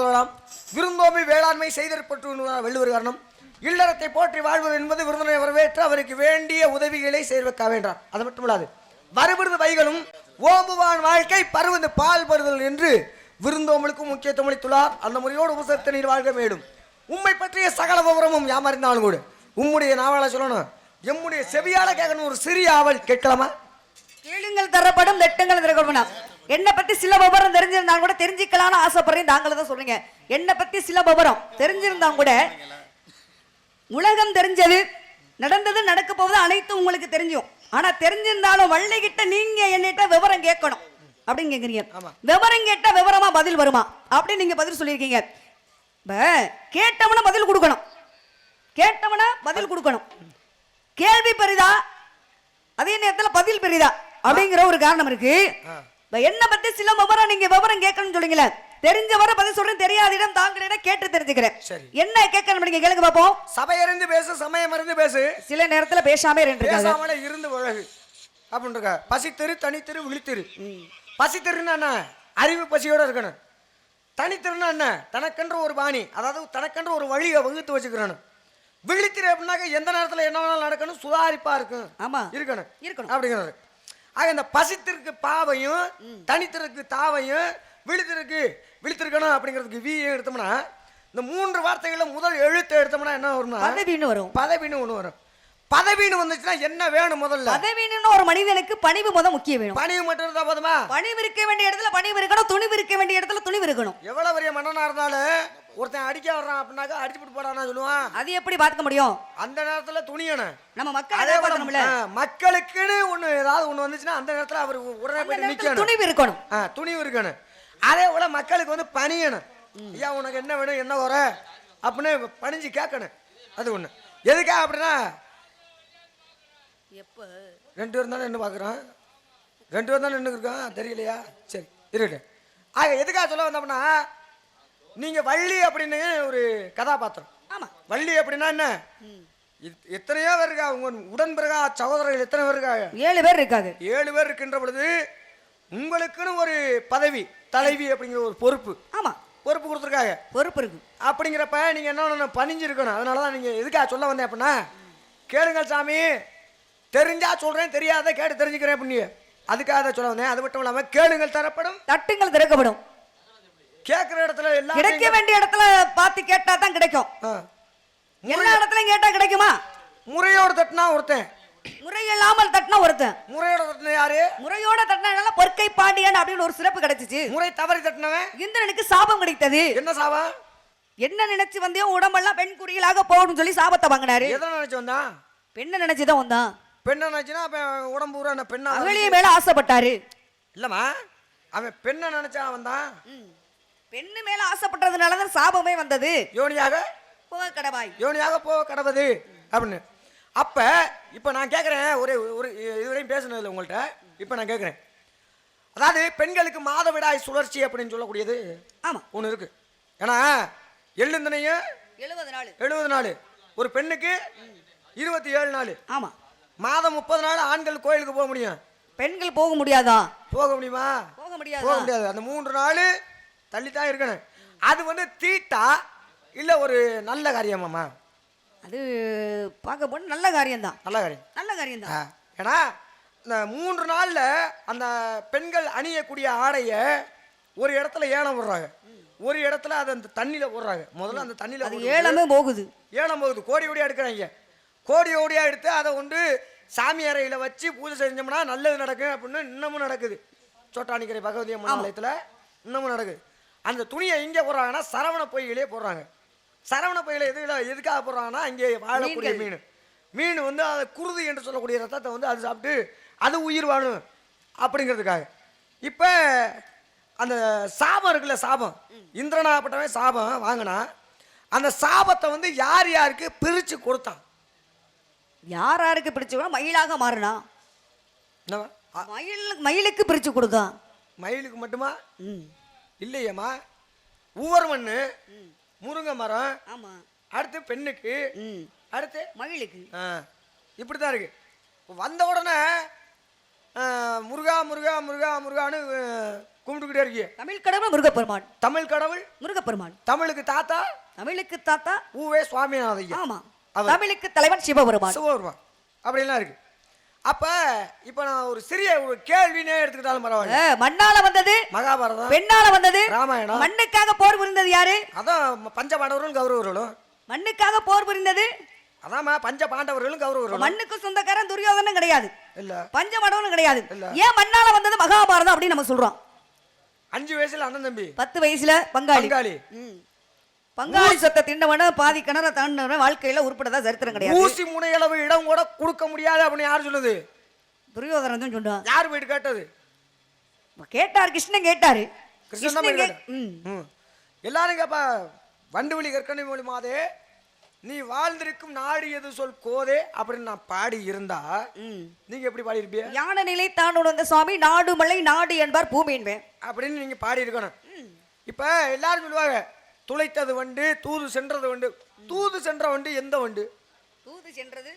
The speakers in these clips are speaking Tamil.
சொல்லலாம். விருந்தோம்பி வேளாண்மை செய்தற்பட்டு வள்ளுவர் காரணம். இல்லறத்தை போற்றி வாழ்வது என்பது விருந்தினை வரவேற்று அவருக்கு வேண்டிய உதவிகளை செய்வக்க வேண்டாம். அது மட்டுமல்லாது வருவிருது வைகளும் ஓம்புவான் வாழ்க்கை பருவது பால் பருதல் என்று விருந்தோம்பலுக்கும் முக்கியத்துவம் அளித்துள்ளார். அந்த முறையோடு உபசரித்த நீர் வாழ்க மேடும். உம்மை பற்றிய சகல விவரமும் யாமறிந்தாலும் கூட உம்முடைய நாவலை சொல்லணும், எம்முடைய செவியால கேட்கணும். ஒரு சிறிய ஆவல் கேட்கலாமா? கேளுங்கள் தரப்படும், திட்டங்கள் திறக்கணும். என்னை பத்தி சில விவரம் தெரிஞ்சிருந்தா கூட தெரிஞ்சுக்கலாம்னு ஆசைப்படுறேன். தாங்கள தான் சொல்றீங்க. என்னை பத்தி சில விவரம் தெரிஞ்சிருந்தா கூட உலகம் தெரிஞ்சது, நடந்தது, நடக்க போவது அனைத்தும் உங்களுக்கு தெரிஞ்சும். ஆனா தெரிஞ்சிருந்தாலும் வள்ளிகிட்ட நீங்க என்னிட்ட விவரம் கேட்கணும் அப்படின்னு கேக்குறீங்க. விவரம் கேட்டா விவரமா பதில் வருமா அப்படின்னு நீங்க பதில் சொல்லியிருக்கீங்க. கேட்டவன பதில் கொடுக்கணும், கேட்டவன பதில் கொடுக்கணும். கேள்வி பெரிதா அதே நேரத்தில் பதில் பெரிதா அப்படிங்கிற ஒரு காரணம் இருக்கு. என்ன பத்தி சில விவரம் நீங்க விவரம் கேட்கணும்னு சொல்லுங்களேன். தெரிஞ்ச வர பதில் சொல்றேன், தெரியாத இடம் தாங்களிடம் கேட்டு தெரிஞ்சுக்கிறேன். என்ன கேட்கணும் நீங்க கேளுங்க பாப்போம். சபை இருந்து பேசு, சமயம் இருந்து பேசு. சில நேரத்துல பேசாம இருந்து உலகு அப்படின்னு இருக்க. பசித்தெரு, தனித்தெரு, விழித்தெரு. பசித்தெருன்னா என்ன? அறிவு பசியோட இருக்கணும். தனித்தெருன்னா என்ன? தனக்கென்ற ஒரு பாணி, அதாவது தனக்கென்ற ஒரு வழியை வகுத்து வச்சுக்கிறணும். விழித்திரு அப்படின்னாக்க எந்த நேரத்தில் என்ன வேணாலும் நடக்கணும், சுதாரிப்பா இருக்கும். ஆமா, இருக்கணும் இருக்கணும் அப்படிங்கிறது. ஆக இந்த பசித்திற்கு பாவையும் தனித்திற்கு தாவையும் விழித்திருக்கணும் அப்படிங்கிறதுக்கு வீ எடுத்தோம்னா இந்த மூன்று வார்த்தைகள்ல முதல் எழுத்தை எடுத்தோம்னா என்ன வரும்னா பதவின்னு வரும். பதவின்னு ஒண்ணு வரும். பதவின்னு வந்துச்சுன்னா என்ன வேணும்? முதல்ல பதவின்னு ஒரு மனிதனுக்கு பணிவு முக்கியம் வேணும். பணிவு மட்டும் இருந்தா போதுமா? பணிவு இருக்க வேண்டிய இடத்துல பணிவு இருக்கணும், துணிவு இருக்க வேண்டிய இடத்துல துணிவு இருக்கணும். எவ்வளவு பெரிய மன்னனா இருந்தாலும் ஒருத்தன் அடிக்க வர்றான் அப்படின்னாக்கா அடிச்சுட்டு போடானா சொல்லுவான். அது எப்படி பார்க்க முடியும்? அந்த நேரத்துல துணியணும். நம்ம மக்களுக்குன்னு ஒண்ணு ஏதாவது ஒண்ணு வந்துச்சுன்னா அந்த நேரத்துல அவர் உடனே போய் நிக்கணும். துணிவு இருக்கணும். துணிவு இருக்கணும். அதே போல மக்களுக்கு வந்து பணியணும். ஐயா உனக்கு என்ன வேணும், என்ன வர அப்படின்னு பணிஞ்சு கேட்கணும். அது ஒண்ணு. எதுக்கா அப்படின்னா எப்ப ரெண்டு பேரும் தானே என்ன பாக்குறான், ரெண்டு பேரும் தானே என்ன இருக்கான் தெரியலையா? சரி இருக்கு. ஆக எதுக்காக சொல்ல வந்தோம்னா நீங்க வள்ளி அப்படின்னு ஒரு கதாபாத்திரம். ஆமா, வள்ளி அப்படின்னா என்ன? எத்தனையோ பேர் இருக்கா உங்க உடன்பிறகா சகோதரர்கள்? எத்தனை பேர் இருக்காங்க? 7 பேர் இருக்காங்க. 7 பேர் இருக்கின்ற பொழுது உங்களுக்குன்னு ஒரு பதவி, தலைவி அப்படிங்கிற ஒரு பொறுப்பு. ஆமா, பொறுப்பு கொடுத்துருக்காங்க. பொறுப்பு இருக்கு. அப்படிங்கிறப்ப நீங்க என்ன பணிஞ்சிருக்கணும். அதனாலதான் நீங்க எதுக்காக சொல்ல வந்தேன் அப்படின்னா கேளுங்க சாமி, தெரிஞ்சா சொல்றேன், தெரியாத கேட்டு தெரிஞ்சுக்கிறேன் அப்படின்னு அதுக்காக சொல்ல வந்தேன். அது மட்டும் இல்லாம கேளுங்கள் தரப்படும், தட்டுங்கள் திறக்கப்படும். கேட்கிற இடத்துல எல்லாம் கிடைக்க வேண்டிய இடத்துல பார்த்து கேட்டா தான் கிடைக்கும். எல்லா இடத்துலயும் கேட்டா கிடைக்குமா? முறையோட தட்டினா ஒருத்தன், முறையில்லாமல் தட்டினா ஒருத்தன். முறையோட தட்டின யாரு? முறையோட தட்டினால பொற்கை பாண்டியன் அப்படின்னு ஒரு சிறப்பு கிடைச்சிச்சு. முறை தவறி தட்டினவன் இந்திரனுக்கு சாபம் கிடைத்தது. என்ன சாபம்? என்ன நினைச்சு வந்தியோ உடம்பெல்லாம் பெண் குறியலாக போகணும்னு சொல்லி சாபத்தை வாங்கினாரு. எதை நினைச்சு வந்தான்? பெண்ணை நினைச்சுதான் வந்தான். பெண்ணை நினைச்சுன்னா உடம்பு பூரா பெண்ணா அவளையே மேல ஆசைப்பட்டாரு. இல்லம்மா, அவன் பெண்ணை நினைச்சா வந்தான். பெண்ணு மேல ஆசைப்பட்டதுனாலதான் சாபமே வந்தது. யோனியாக போக கடவாய், யோனியாக போக கடவுது அப்படின்னு. அப்ப இப்ப நான் கேட்கிறேன், ஒரு ஒரு இதுவரையும் பேசுனதில்லை உங்கள்கிட்ட. இப்ப நான் கேட்கிறேன், அதாவது பெண்களுக்கு மாதவிடாய் சுழற்சி அப்படின்னு சொல்லக்கூடியது ஆமா ஒண்ணு இருக்கு. ஏன்னா எழுந்தனையும் 70 நாள், ஒரு பெண்ணுக்கு 27 நாள். ஆமா, மாதம் 30 நாள் ஆண்கள் கோயிலுக்கு போக முடியும், பெண்கள் போக முடியாதா? போக முடியுமா? போக முடியாது. அந்த 3 நாள் தள்ளித்தான் இருக்கணும். அது வந்து தீட்டா இல்ல ஒரு நல்ல காரியமாமா? அது பார்க்க போன நல்ல காரியம்தான். நல்ல காரியம் தான். ஏன்னா இந்த 3 நாள்ல அந்த பெண்கள் அணியக்கூடிய ஆடைய ஒரு இடத்துல ஏலம் விடுறாங்க, ஒரு இடத்துல அதை அந்த தண்ணியில போடுறாங்க. முதல்ல அந்த தண்ணியில ஏலமே போகுது, கோடி கோடியா எடுக்கிறாங்க. கோடி கோடியா எடுத்து அதை கொண்டு சாமி அறையில வச்சு பூஜை செஞ்சோம்னா நல்லது நடக்கும் அப்படின்னு இன்னமும் நடக்குது. சோட்டானிக்கரை பகவதி அம்மன் ஆலயத்துல இன்னமும் நடக்குது. அந்த துணியை எங்கே போடுறாங்கன்னா சரவண பொய்களே போடுறாங்க. சரவண பொய்களை எதுக்காக போடுறாங்கன்னா இங்கே வாழக்கூடிய மீன் வந்து அதை குருதி என்று சொல்லக்கூடிய ரத்தத்தை வந்து அது சாப்பிட்டு அது உயிர் வாழும் அப்படிங்கிறதுக்காக. இப்போ அந்த சாபம் இருக்குல்ல, சாபம் இந்திரனாகப்பட்டவன் சாபம் வாங்கினா அந்த சாபத்தை வந்து யார் யாருக்கு பிரித்து கொடுத்தான்? யார் யாருக்கு பிரிச்சு? மயிலாக மாறினா மயிலுக்கு பிரித்து கொடுத்தான். மயிலுக்கு மட்டுமா? இல்லையம்மா, ஒவ்வொரு மண்ணு முருங்கை மரம். ஆமா, அடுத்து பெண்ணுக்கு, அடுத்து மகிழுக்கு. இப்படிதான் இருக்கு. வந்த உடனே முருகா முருகா முருகா முருகான்னு கும்பிட்டுக்கிட்டே இருக்கீங்க. தமிழ் கடவுள் முருகப்பெருமான். தமிழ் கடவுள் முருகப்பெருமான். தமிழுக்கு தாத்தா தமிழுக்கு தாத்தா ஊவே சுவாமிநாதையா. ஆமா. அவர். தமிழுக்கு தலைவன் சிவபெருமான். சிவபெருமான் அப்படிலாம் இருக்கு. அப்ப இப்ப நான் ஒரு சிறிய ஒரு கேள்வினே எடுத்துக்கிட்டாலும் பரவாயில்ல. மண்ணால வந்தது மகாபாரதம், பெண்ணால வந்தது ராமாயணம். மண்ணுக்காக போர் புரிந்தது யாரு? அதான் பஞ்ச பாண்டவர்களும் கௌரவர்களும். மண்ணுக்காக போர் புரிந்தது அதாம்மா பஞ்ச பாண்டவர்களும் கௌரவர்களும். மண்ணுக்கு சொந்தக்காரன் துரியோதனன் கிடையாது, இல்ல பஞ்சமடவனும் கிடையாது. இல்ல. ஏன் மண்ணால வந்தது மகாபாரதம் அப்படின்னு நம்ம சொல்றோம்? 5 வயசுல அண்ணன் தம்பி, 10 வயசுல பங்காளி. பங்காளி. பங்காளி சொத்தை திண்டவன பாதி கிணற தாண்டவன வாழ்க்கையில உருப்படதா சரித்திரம் கிடையாது. ஊசி முனையளவு இடம் கூட கொடுக்க முடியாது அப்படின்னு யார் சொல்லுது? துரியோதனன் தான் சொன்னான். யார் போயிட்டு கேட்டது? கேட்டார், கிருஷ்ணன் கேட்டாரு. கிருஷ்ணன் தான் போய் கேட்டார். எல்லாரும் கேப்பா, வண்டுவெளி கற்கனை மூலியமாதே நீ வாழ்ந்திருக்கும் நாடு எது சொல் கோதே அப்படின்னு நான் பாடி இருந்தா நீங்க எப்படி பாடி இருப்பீங்க? யான நிலை தான் உணர்ந்த சுவாமி நாடு மலை நாடு என்பார் பூமி என்பேன் அப்படின்னு நீங்க பாடி இருக்கணும். இப்ப எல்லாரும் சொல்லுவாங்க துளைத்தது வண்டு தூது சென்றது வண்டு. தூது சென்ற வண்டு எந்த வண்டு? தூது சென்றது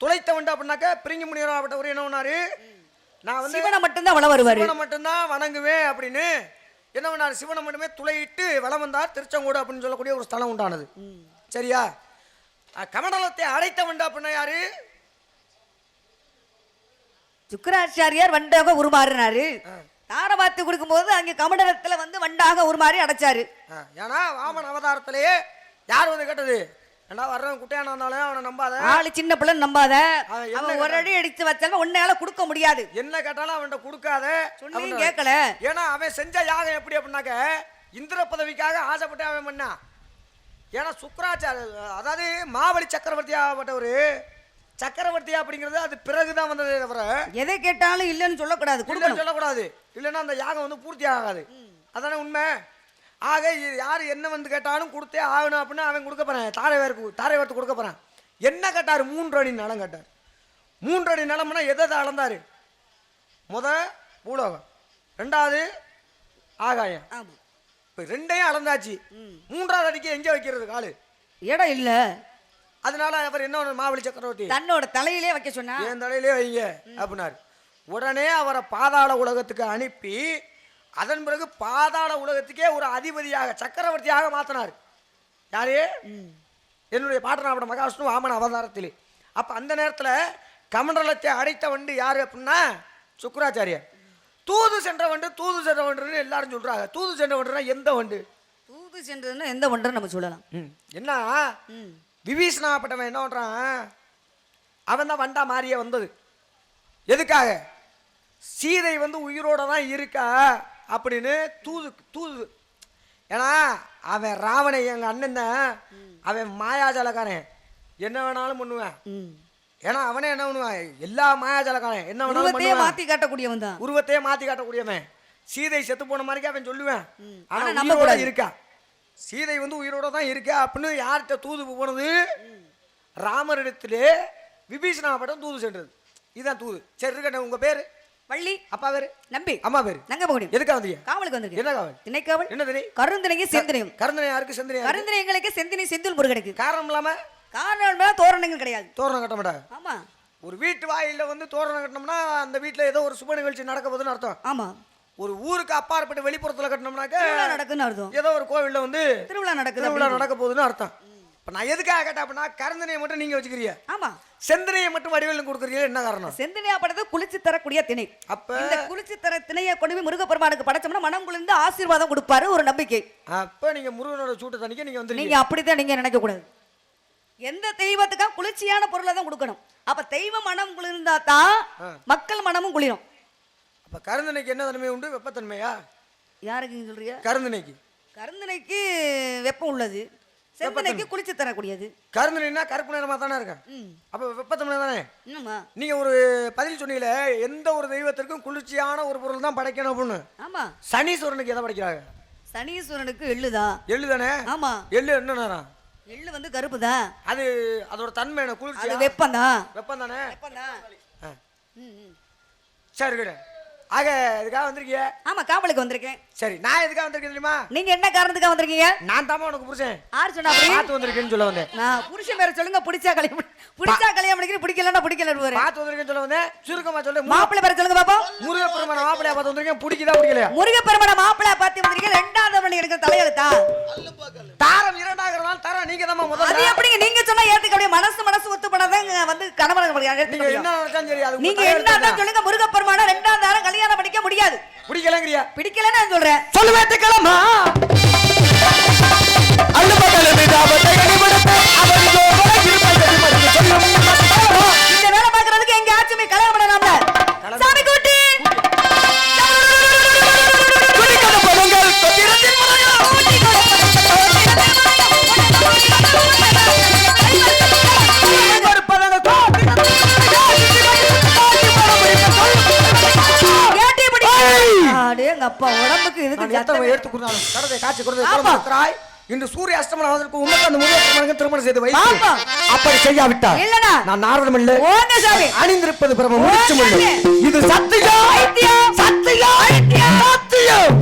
துளைத்த வண்டு அப்படின்னாக்க பிரிங்கி முனிவராகப்பட்டவர் என்ன பண்ணாரு? நான் வந்து சிவனை மட்டும்தான் வள வருவாரு, சிவனை மட்டும்தான் வணங்குவேன் அப்படின்னு என்ன பண்ணாரு? சிவனை மட்டுமே துளையிட்டு வளம் வந்தார். திருச்செங்கோடு அப்படின்னு சொல்லக்கூடிய ஒரு ஸ்தலம் உண்டானது. சரியா? கமண்டலத்தை அடைத்த வண்டு அப்படின்னா யாரு? சுக்கராச்சாரியார் வண்டாக உருமாறினாரு. தாரபாத்து கொடுக்கும் போது அங்க கமண்டலத்துல வந்து வண்டாக உருமாறி அடைச்சாரு. ஏன்னா வாமன் அவதாரத்திலேயே யார் வந்து கேட்டது? ஏன்னா வர்றவன் குட்டையான இருந்தாலும் அவனை நம்பாத, ஆளு சின்ன பிள்ளைன்னு நம்பாத, அவன் ஒரு அடி அடிச்சு வச்சாலும் உன்னால கொடுக்க முடியாது, என்ன கேட்டாலும் அவன்கிட்ட கொடுக்காத சொன்னியும் கேட்கல. ஏன்னா அவன் செஞ்ச யாகம் எப்படி அப்படின்னாக்க இந்திர பதவிக்காக ஆசைப்பட்டு அவன் பண்ணான். ஏன்னா சுக்கராச்சார அதாவது மாவலி சக்கரவர்த்தி ஆகப்பட்டவர். சக்கரவர்த்தி அப்படிங்கிறது அது பிறகுதான் வந்ததே தவிர எதை கேட்டாலும் இல்லைன்னு சொல்லக்கூடாது, சொல்லக்கூடாது. இல்லைன்னா அந்த யாகம் வந்து பூர்த்தி ஆகாது. அதானே உண்மை. ஆக யார் என்ன வந்து கேட்டாலும் கொடுத்தே ஆகணும் அப்படின்னு அவன் கொடுக்க போறான். தாரை வார்த்து கொடுக்க போறான். என்ன கேட்டார்? 3 அடி நிலம் கேட்டார். 3 அடி நிலம்னா எதை அளந்தாரு? பூலோகம், 2வது ஆகாயம். இப்போ 2ஐயும் அளந்தாச்சு. 3வது அடிக்கு எங்க வைக்கிறது காலு? இடம் இல்ல. அதனால அவர் என்ன மாவலி சக்கரவர்த்தி தன்னோட தலையிலே வைக்க சொன்னா, என் தலையிலே வைங்க அப்படின்னாரு. உடனே அவரை பாதாள உலகத்துக்கு அனுப்பி அதன் பிறகு பாதாள உலகத்துக்கே ஒரு அதிபதியாக சக்கரவர்த்தியாக மாத்தினார். யாரு? என்னுடைய பாட்டனாவோட மகாவிஷ்ணு வாமன அவதாரத்திலே. அப்ப அந்த நேரத்தில் கமண்டலத்தை அடைத்த வண்டு யாரு அப்படின்னா சுக்கராச்சாரியார். தூது சென்ற வண்டுன்னு எல்லாரும் சொல்றாங்க. தூது சென்ற வண்டுனா எந்த வண்டு? தூது சென்றதுன்னா எந்த வண்டுன்னு நம்ம சொல்லலாம். என்ன விபீஷணாப்பட்டவன் என்ன பண்றான்? அவன் தான் வண்டா மாறிய வந்தது. எதுக்காக? சீதை வந்து உயிரோட தான் இருக்கா அப்படின்னு தூது. ஏன்னா அவன் ராவணை எங்க அண்ணன் தான். அவன் மாயாஜாலக்காரன், என்ன வேணாலும் பண்ணுவேன். ஏன்னா அவனே என்ன பண்ணுவான்? எல்லா மாயாஜாலக்காரன் என்ன வேணாலும் மாத்தி காட்டக்கூடியவன் தான். உருவத்தையே மாத்தி காட்டக்கூடியவன். சீதை செத்து போன மாதிரி அவன் சொல்லுவேன். ஆனா நம்ம கூட இருக்கா, சீதை வந்து உயிரோட தான் இருக்கா அப்படின்னு யார்கிட்ட தூது போனது? ராமரிடத்திலே விபீஷணாப்பட்டம் தூது சென்றது. இதுதான் தூது. சரி இருக்கட்டும். உங்க பேரு? வள்ளி. அப்பா பேரு? நம்பி. அம்மா பேரு? நங்க முடியும். எதுக்கா வந்தீங்க? காவலுக்கு வந்திருக்கேன். என்ன காவல்? திணைக்காவல். என்ன திணை? கருந்திணைக்கு செந்தினையும். கருந்தினை யாருக்கு? செந்தினை. கருந்தினை எங்களுக்கு செந்தினை செந்தில் முருகனுக்கு. காரணம் இல்லாம? காரணம் தோரணங்கள் கிடையாது. தோரணம் கட்ட மாட்டாங்க. ஆமா. ஒரு வீட்டு வாயில வந்து தோரணம் கட்டினோம்னா அந்த வீட்டுல ஏதோ ஒரு சுப நிகழ்ச்சி நடக்க போகுதுன்னு அர்த்தம். ஆமா. ஒரு ஊருக்கு அப்பாற்பட்ட வெளிப்புறத்துல கட்டினோம்னாக்க நடக்குன்னு அர்த்தம். ஏதோ ஒரு கோவில்ல வந்து திருவிழா நடக்க போகுதுன்னு அர்த்தம். இப்ப நான் எதுக்காக கேட்டேன் அப்படின்னா கருந்தினையை மட்டும் நீங்க வச்சுக்கிறீங்க. ஆமா. செந்தினையை மட்டும் வடிவேல் கொடுக்குறீங்க, என்ன காரணம்? செந்தினையாப்பட்டது குளிச்சு தரக்கூடிய திணை. அப்ப இந்த குளிச்சு தர திணையை கொண்டு போய் முருகப்பெருமானுக்கு படைச்சோம்னா மனம் குளிர்ந்து ஆசீர்வாதம் கொடுப்பாரு, ஒரு நம்பிக்கை. அப்ப நீங்க முருகனோட சூட்டு தண்ணிக்கு நீங்க வந்து நீங்க அப்படித்தான் நீங்க நினைக்க கூடாது. எந்த தெய்வத்துக்கா குளிர்ச்சியான பொருளை தான் கொடுக்கணும். அப்ப தெய்வ மனம் குளிர்ந்தா தான் மக்கள் மனமும் குளிரும். அப்ப கருந்தினைக்கு என்ன தன்மை உண்டு? வெப்பத்தன்மையா? யாருக்கு சொல்றீங்க? கருந்தினைக்கு. கருந்தினைக்கு வெப்பம் உள்ளது, செந்தினைக்கு குளிச்சு தரக்கூடியது. கருந்தினைனா கருப்பு நிறமா தானே இருக்கேன். அப்ப வெப்பத்தன்மை தானே. நீங்க ஒரு பதில் சொன்னீங்களே, எந்த ஒரு தெய்வத்திற்கும் குளிர்ச்சியான ஒரு பொருள் தான் படைக்கணும் அப்படின்னு. ஆமா. சனீஸ்வரனுக்கு எதை படைக்கிறாங்க? சனீஸ்வரனுக்கு எள்ளுதான். எள்ளு தானே. ஆமா. எள்ளு என்ன நேரம்? எள்ளு வந்து கருப்பு தான். அது அதோட தன்மை என்ன? குளிர்ச்சி. வெப்பம் தான். வெப்பம் தானே. வெப்பம் தான். சரி கிட்ட ஆக இதுக்காக வந்திருக்கிய? ஆமா காவலுக்கு வந்திருக்கேன். சரி, நான் எதுக்காக வந்திருக்கேன் தெரியுமா? நீங்க என்ன காரணத்துக்காக வந்திருக்கீங்க? நான் தாமா உனக்கு புருஷன். யார் சொன்னா அப்படி? பார்த்து வந்திருக்கேன்னு சொல்ல வந்தேன். நான் புருஷன் பேரை சொல்லுங்க. பிடிச்சா கல்யாணம் பண்ணிக்கிறேன், பிடிக்கலன்னா பிடிக்கலன்னு. பார்த்து வந்திருக்கேன்னு சொல்ல வந்தேன். சுருக்கமா சொல்லு. மாப்பிள்ளை பேரை சொல்லுங்க பாப்போம். முருகப்பெருமான மாப்பிள்ளையா பார்த்து வந்திருக்கேன். பிடிக்குதா பிடிக்கலையா? முருகப்பெருமான மாப்பிள்ளை பார்த்து வந்திருக்கீங்க. ரெண்டாவது பண்ணி எனக்கு தலையெழுத்தா? தாரம் இரண்டாகிறதால தரம் நீங்க தான் அது முதல்ல. எப்படிங்க நீங்க சொன்னா ஏத்துக்க முடியும்? மனசு ஒத்து பண்ணாதான் வந்து கணவன் நீங்க என்ன நினைச்சாலும் சரி, அது நீங்க என்னதான் சொல்லுங்க. முருகப்பெருமான ரெண்டாவது தாரம் கல்யாணம் பண்ணிக்க முடியாது. பிடிக்கலங்கறியா? பிடிக்கலன்னு நான் சொல்றேன். சொல்லுவேன் கிளம்பா. அந்த பக்கத்துல மீதாபத்தை கடிபடுத்து அவரிடோ வளர்ந்து சொல்லும். இந்த வேலை பார்க்கறதுக்கு எங்க ஆச்சுமே கல்யாணம் பண்ணலாம்ல. சாமி கூட்டி குடிக்கட பதங்கள் கொத்திரத்தின் முறையோ ஒரு பதங்கள் அப்பா உடம்புக்கு இதுக்கு ஜத்தம் எடுத்து கொடுத்தாலும் கடதை காட்சி கொடுத்தாய். இன்று சூரிய அஸ்தமனம் ஆவதற்கு உமக்கு அந்த முருகப்பெருமானுக்கு திருமணம் செய்து வைத்து அப்படி செய்யாவிட்டால் இல்லடா நான் நாரதம் இல்லை. ஓங்க சாமி அணிந்திருப்பது பிரம முடிச்சு முடியும். இது சத்தியம் சத்தியம் சத்தியம்.